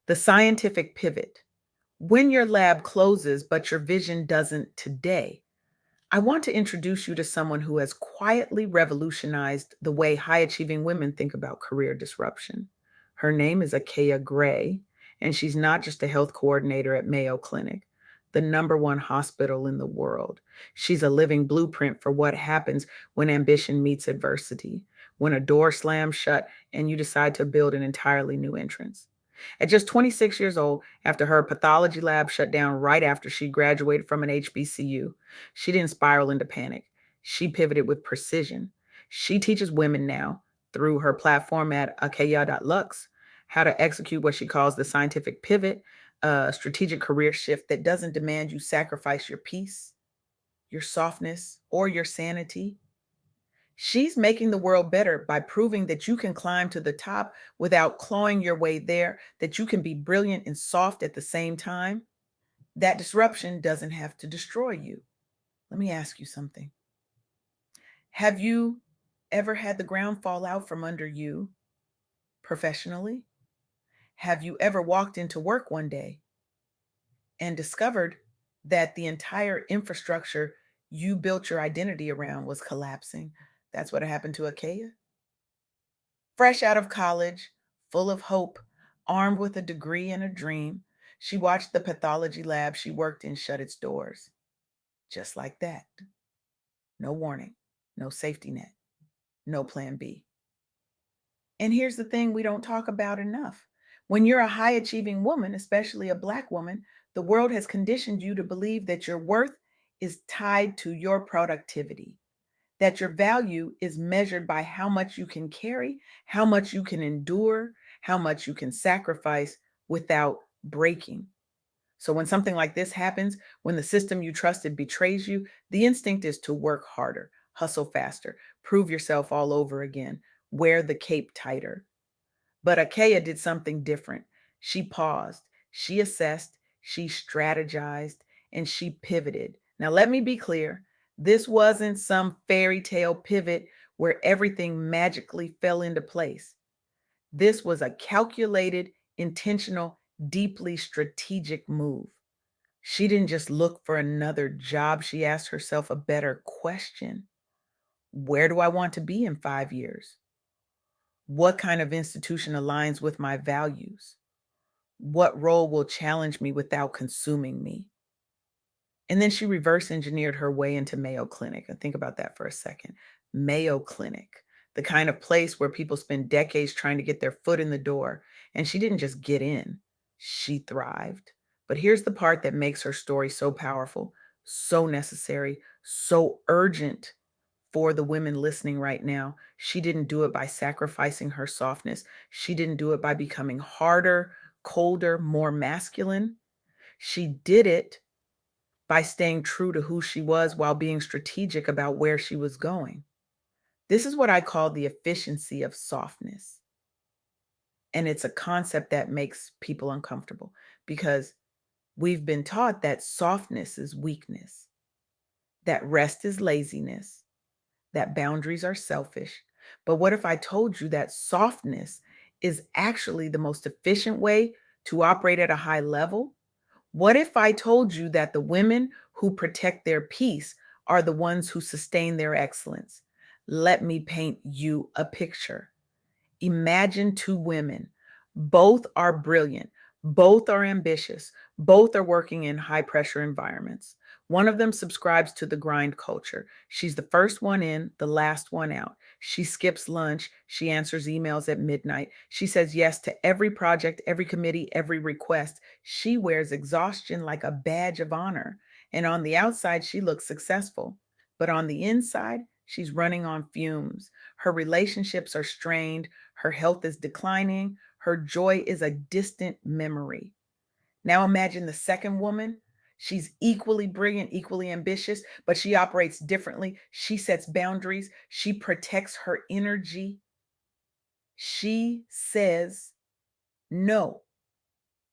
The scientific pivot. When your lab closes, but your vision doesn't today, I want to introduce you to someone who has quietly revolutionized the way high achieving women think about career disruption. Her name is Akeyah Gray, and she's not just a health coordinator at Mayo Clinic, the number one hospital in the world. She's a living blueprint for what happens when ambition meets adversity, when a door slams shut and you decide to build an entirely new entrance. At just 26 years old, after her pathology lab shut down right after she graduated from an HBCU, she didn't spiral into panic. She pivoted with precision. She teaches women now, through her platform at akeyah.lux, how to execute what she calls the scientific pivot, a strategic career shift that doesn't demand you sacrifice your peace, your softness, or your sanity. She's making the world better by proving that you can climb to the top without clawing your way there, that you can be brilliant and soft at the same time. That disruption doesn't have to destroy you. Let me ask you something. Have you ever had the ground fall out from under you professionally? Have you ever walked into work one day and discovered that the entire infrastructure you built your identity around was collapsing? That's what happened to Akeyah. Fresh out of college, full of hope, armed with a degree and a dream, she watched the pathology lab she worked in shut its doors. Just like that. No warning, no safety net, no plan B. And here's the thing we don't talk about enough. When you're a high achieving woman, especially a Black woman, the world has conditioned you to believe that your worth is tied to your productivity, that your value is measured by how much you can carry, how much you can endure, how much you can sacrifice without breaking. So when something like this happens, when the system you trusted betrays you, the instinct is to work harder, hustle faster, prove yourself all over again, wear the cape tighter. But Akeyah did something different. She paused, she assessed, she strategized, and she pivoted. Now, let me be clear, this wasn't some fairy tale pivot where everything magically fell into place. This was a calculated, intentional, deeply strategic move. She didn't just look for another job, she asked herself a better question. Where do I want to be in 5 years? What kind of institution aligns with my values? What role will challenge me without consuming me? And then she reverse engineered her way into Mayo Clinic. And think about that for a second. Mayo Clinic, the kind of place where people spend decades trying to get their foot in the door. And she didn't just get in, she thrived. But here's the part that makes her story so powerful, so necessary, so urgent for the women listening right now. She didn't do it by sacrificing her softness. She didn't do it by becoming harder, colder, more masculine. She did it by staying true to who she was while being strategic about where she was going. This is what I call the efficiency of softness. And it's a concept that makes people uncomfortable because we've been taught that softness is weakness, that rest is laziness, that boundaries are selfish. But what if I told you that softness is actually the most efficient way to operate at a high level? What if I told you that the women who protect their peace are the ones who sustain their excellence? Let me paint you a picture. Imagine two women. Both are brilliant. Both are ambitious. Both are working in high pressure environments. One of them subscribes to the grind culture. She's the first one in, the last one out. She skips lunch. She answers emails at midnight. She says yes to every project, every committee, every request. She wears exhaustion like a badge of honor. And on the outside, she looks successful. But on the inside, she's running on fumes. Her relationships are strained. Her health is declining. Her joy is a distant memory. Now imagine the second woman. She's equally brilliant, equally ambitious, but she operates differently. She sets boundaries. She protects her energy. She says no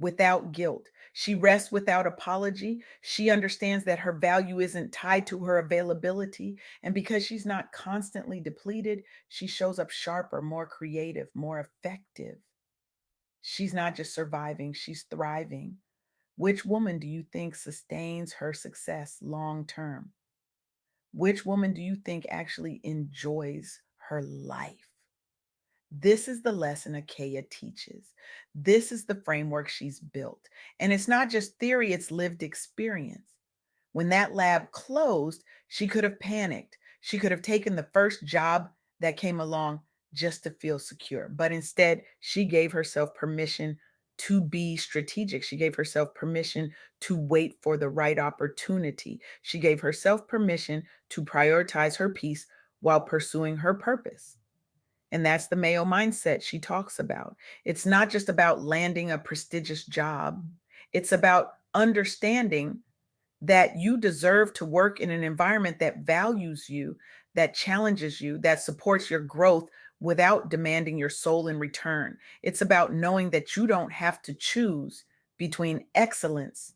without guilt. She rests without apology. She understands that her value isn't tied to her availability. And because she's not constantly depleted, she shows up sharper, more creative, more effective. She's not just surviving, she's thriving. Which woman do you think sustains her success long term? Which woman do you think actually enjoys her life? This is the lesson Akeyah teaches. This is the framework she's built. And it's not just theory, it's lived experience. When that lab closed, she could have panicked. She could have taken the first job that came along just to feel secure. But instead, she gave herself permission to be strategic. She gave herself permission to wait for the right opportunity. She gave herself permission to prioritize her peace while pursuing her purpose. And that's the Mayo mindset she talks about. It's not just about landing a prestigious job, it's about understanding that you deserve to work in an environment that values you, that challenges you, that supports your growth without demanding your soul in return. It's about knowing that you don't have to choose between excellence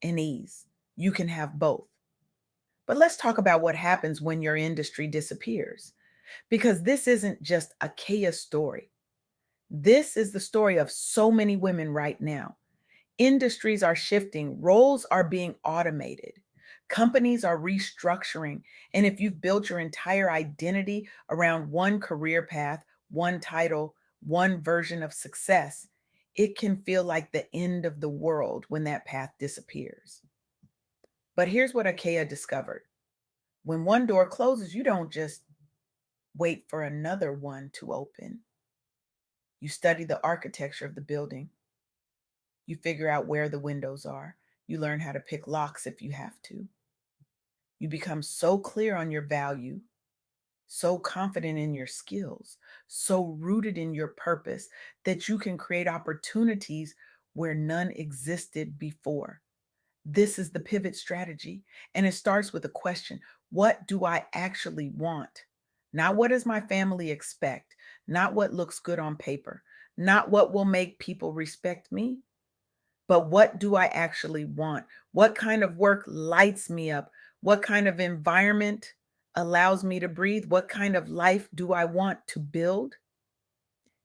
and ease. You can have both. But let's talk about what happens when your industry disappears, because this isn't just a Akeyah's story. This is the story of so many women right now. Industries are shifting, roles are being automated, companies are restructuring. And if you've built your entire identity around one career path, one title, one version of success, it can feel like the end of the world when that path disappears. But here's what Akeyah discovered: when one door closes, you don't just wait for another one to open. You study the architecture of the building. You figure out where the windows are. You learn how to pick locks if you have to. You become so clear on your value, so confident in your skills, so rooted in your purpose that you can create opportunities where none existed before. This is the pivot strategy. And it starts with a question: what do I actually want? Not what does my family expect? Not what looks good on paper? Not what will make people respect me? But what do I actually want? What kind of work lights me up? What kind of environment allows me to breathe? What kind of life do I want to build?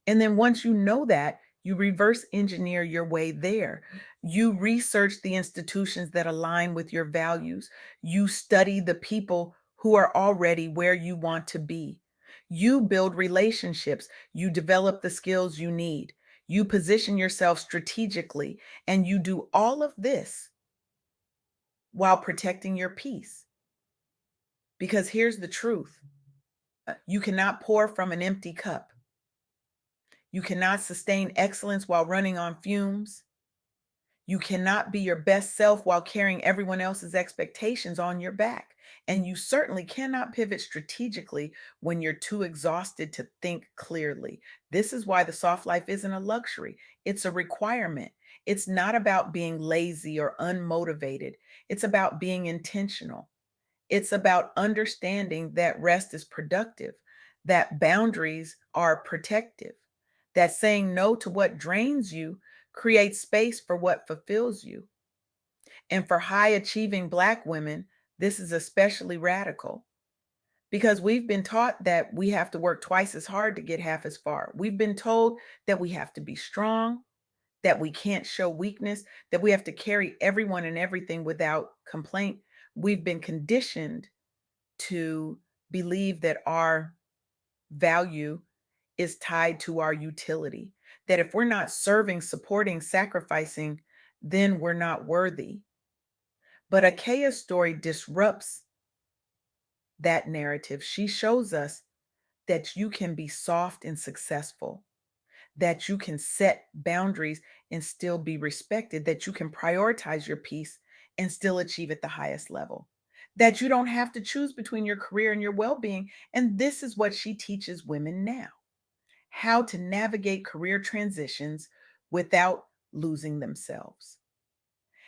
And then once you know that, you reverse engineer your way there. You research the institutions that align with your values. You study the people who are already where you want to be. You build relationships. You develop the skills you need. You position yourself strategically. And you do all of this while protecting your peace. Because here's the truth: you cannot pour from an empty cup. You cannot sustain excellence while running on fumes. You cannot be your best self while carrying everyone else's expectations on your back. And you certainly cannot pivot strategically when you're too exhausted to think clearly. This is why the soft life isn't a luxury, it's a requirement. It's not about being lazy or unmotivated, it's about being intentional. It's about understanding that rest is productive, that boundaries are protective, that saying no to what drains you creates space for what fulfills you. And for high achieving Black women, this is especially radical because we've been taught that we have to work twice as hard to get half as far. We've been told that we have to be strong, that we can't show weakness, that we have to carry everyone and everything without complaint. We've been conditioned to believe that our value is tied to our utility, that if we're not serving, supporting, sacrificing, then we're not worthy. But Akeyah's story disrupts that narrative. She shows us that you can be soft and successful, that you can set boundaries and still be respected, that you can prioritize your peace and still achieve at the highest level, that you don't have to choose between your career and your well being. And this is what she teaches women now: how to navigate career transitions without losing themselves,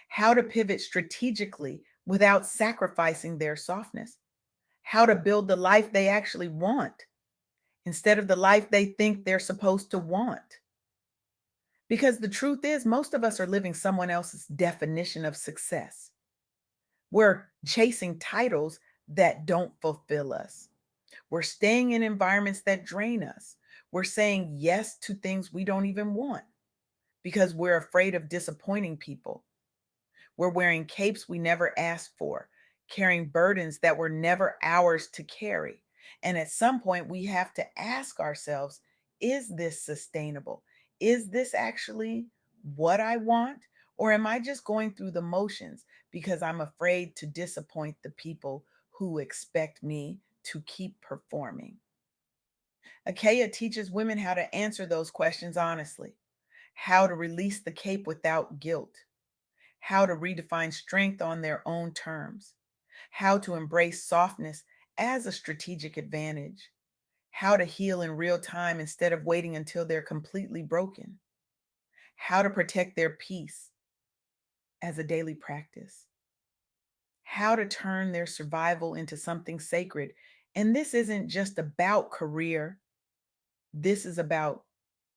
how to pivot strategically without sacrificing their softness, how to build the life they actually want instead of the life they think they're supposed to want. Because the truth is, most of us are living someone else's definition of success. We're chasing titles that don't fulfill us. We're staying in environments that drain us. We're saying yes to things we don't even want. because we're afraid of disappointing people. We're wearing capes we never asked for, carrying burdens that were never ours to carry. And at some point, we have to ask ourselves, is this sustainable? Is this actually what I want? Or am I just going through the motions because I'm afraid to disappoint the people who expect me to keep performing? Akeyah teaches women how to answer those questions honestly, how to release the cape without guilt, how to redefine strength on their own terms, how to embrace softness as a strategic advantage, how to heal in real time instead of waiting until they're completely broken, how to protect their peace as a daily practice, how to turn their survival into something sacred. And this isn't just about career, this is about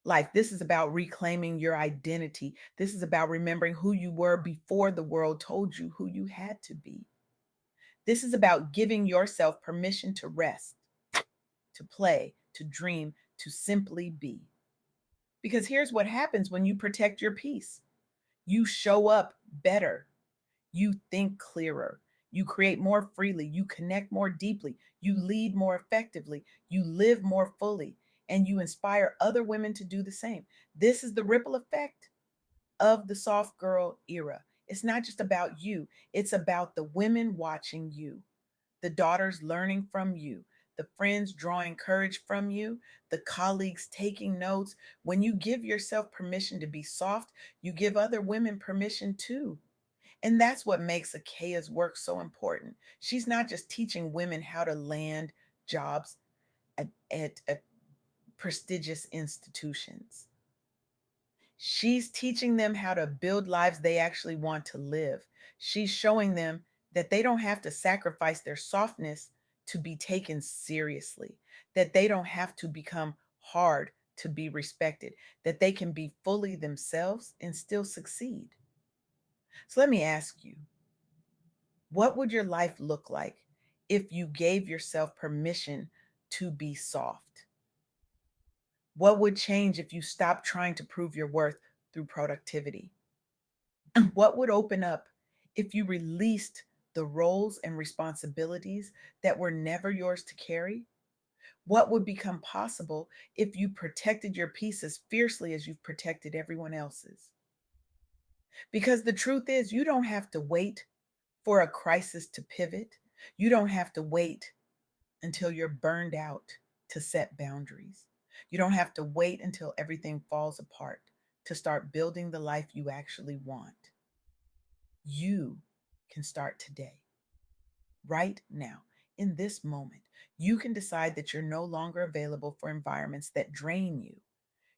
life. This is about reclaiming your identity. This is about remembering who you were before the world told you who you had to be. This is about giving yourself permission to rest, to play, to dream, to simply be. Because here's what happens when you protect your peace: you show up better, you think clearer, you create more freely, you connect more deeply, you lead more effectively, you live more fully, and you inspire other women to do the same. This is the ripple effect of the soft girl era. It's not just about you, it's about the women watching you, the daughters learning from you, the friends drawing courage from you, the colleagues taking notes. When you give yourself permission to be soft, you give other women permission too. And that's what makes Akeyah's work so important. She's not just teaching women how to land jobs at prestigious institutions. She's teaching them how to build lives they actually want to live. She's showing them that they don't have to sacrifice their softness to be taken seriously, that they don't have to become hard to be respected, that they can be fully themselves and still succeed. So let me ask you, what would your life look like if you gave yourself permission to be soft? What would change if you stopped trying to prove your worth through productivity? What would open up if you released the roles and responsibilities that were never yours to carry? What would become possible if you protected your peace as fiercely as you've protected everyone else's? Because the truth is, you don't have to wait for a crisis to pivot. You don't have to wait until you're burned out to set boundaries. You don't have to wait until everything falls apart to start building the life you actually want. You can start today, right now, in this moment. You can decide that you're no longer available for environments that drain you.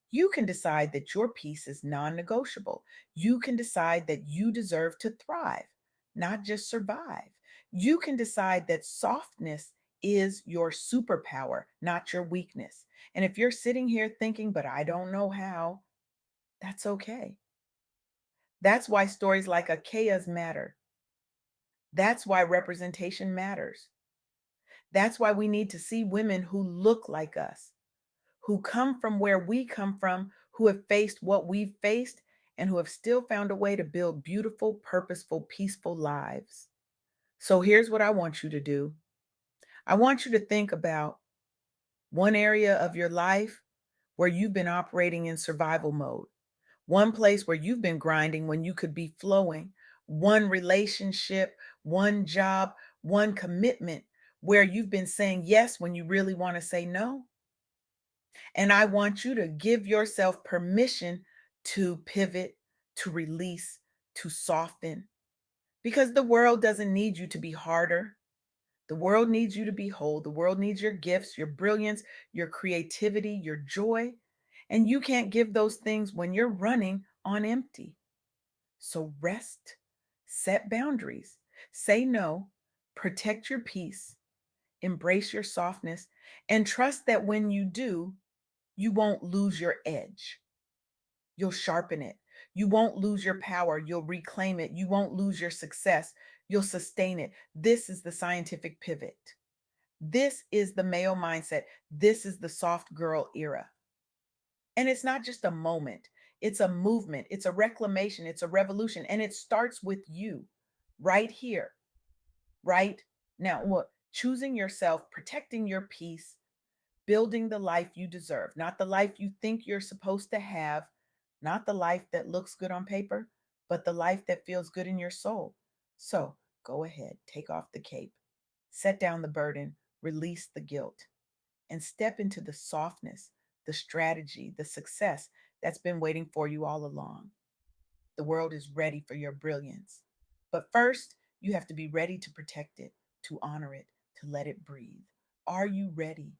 You can decide that your peace is non negotiable. You can decide that you deserve to thrive, not just survive. You can decide that softness is your superpower, not your weakness. And if you're sitting here thinking, but I don't know how, that's okay. That's why stories like Akeyah's matter. That's why representation matters. That's why we need to see women who look like us, who come from where we come from, who have faced what we've faced, and who have still found a way to build beautiful, purposeful, peaceful lives. So here's what I want you to do: I want you to think about one area of your life where you've been operating in survival mode, one place where you've been grinding when you could be flowing, one relationship, one job, one commitment where you've been saying yes when you really want to say no. And I want you to give yourself permission to pivot, to release, to soften, because the world doesn't need you to be harder. The world needs you to be whole. The world needs your gifts, your brilliance, your creativity, your joy. And you can't give those things when you're running on empty. So rest, set boundaries, say no, protect your peace, embrace your softness, and trust that when you do, you won't lose your edge. You'll sharpen it. You won't lose your power. You'll reclaim it. You won't lose your success. You'll sustain it. This is the scientific pivot. This is the male mindset. This is the soft girl era. And it's not just a moment, It's a movement, it's a reclamation, it's a revolution, and it starts with you right here, right now. What? Choosing yourself, protecting your peace, building the life you deserve, not the life you think you're supposed to have, not the life that looks good on paper, but the life that feels good in your soul. So go ahead, take off the cape, set down the burden, release the guilt, and step into the softness, the strategy, the success that's been waiting for you all along. The world is ready for your brilliance. But first, you have to be ready to protect it, to honor it, to let it breathe. Are you ready?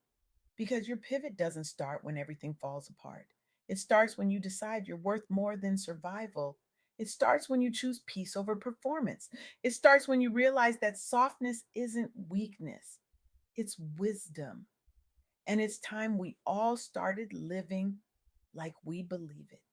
Because your pivot doesn't start when everything falls apart. It starts when you decide you're worth more than survival. It starts when you choose peace over performance. It starts when you realize that softness isn't weakness, it's wisdom. And it's time we all started living like we believe it.